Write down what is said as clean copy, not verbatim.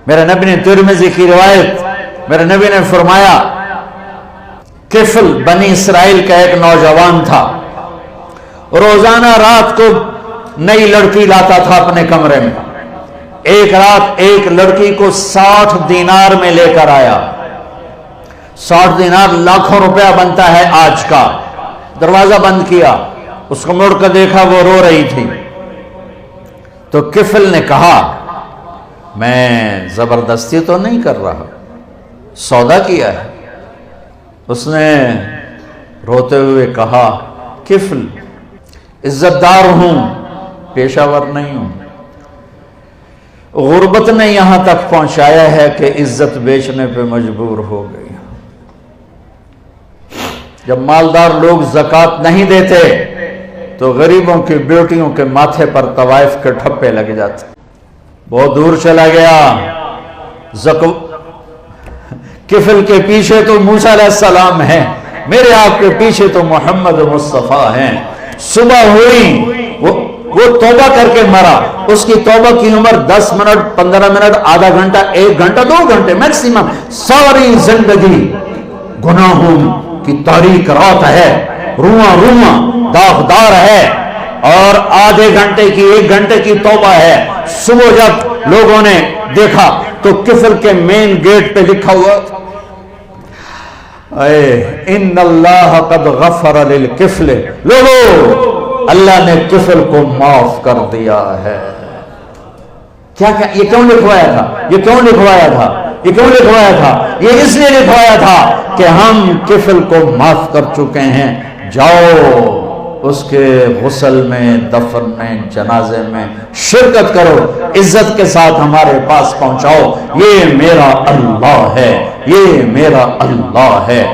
میرے نبی نے ترمذی کی روایت، میرے نبی نے فرمایا کفل بنی اسرائیل کا ایک نوجوان تھا، روزانہ رات کو نئی لڑکی لاتا تھا اپنے کمرے میں۔ ایک رات ایک لڑکی کو 60 دینار میں لے کر آیا۔ 60 دینار لاکھوں روپیہ بنتا ہے آج کا۔ دروازہ بند کیا، اس کو مڑ کر دیکھا، وہ رو رہی تھی۔ تو کفل نے کہا میں زبردستی تو نہیں کر رہا، سودا کیا ہے۔ اس نے روتے ہوئے کہا کفل عزت دار ہوں، پیشہ ور نہیں ہوں، غربت نے یہاں تک پہنچایا ہے کہ عزت بیچنے پہ مجبور ہو گئی۔ جب مالدار لوگ زکوٰۃ نہیں دیتے تو غریبوں کی بیٹیوں کے ماتھے پر طوائف کے ٹھپے لگ جاتے۔ بہت دور چلا گیا، کفل کے پیچھے تو موسیٰ علیہ السلام ہیں، میرے آپ کے پیچھے تو محمد مصطفیٰ ہیں۔ صبح ہوئی، وہ توبہ کر کے مرا۔ اس کی توبہ کی عمر 10 منٹ، 15 منٹ، آدھا گھنٹہ، 1 گھنٹہ، 2 گھنٹے میکسیمم۔ ساری زندگی گناہوں کی تاریک رات ہے، رواں رواں داغدار ہے، اور آدھے گھنٹے کی 1 گھنٹے کی توبہ ہے۔ صبح جب لوگوں نے دیکھا تو کفل کے مین گیٹ پہ لکھا ہوا ان اللہ قد غفر للکفل، لوگو اللہ نے کفل کو معاف کر دیا ہے۔ کیا یہ کیوں لکھوایا تھا؟ یہ کیوں لکھوایا تھا؟ یہ کیوں لکھوایا تھا؟ یہ اس لیے لکھوایا تھا کہ ہم کفل کو معاف کر چکے ہیں، جاؤ اس کے غسل میں، دفن میں، جنازے میں شرکت کرو، عزت کے ساتھ ہمارے پاس پہنچاؤ۔ یہ میرا اللہ ہے، یہ میرا اللہ ہے۔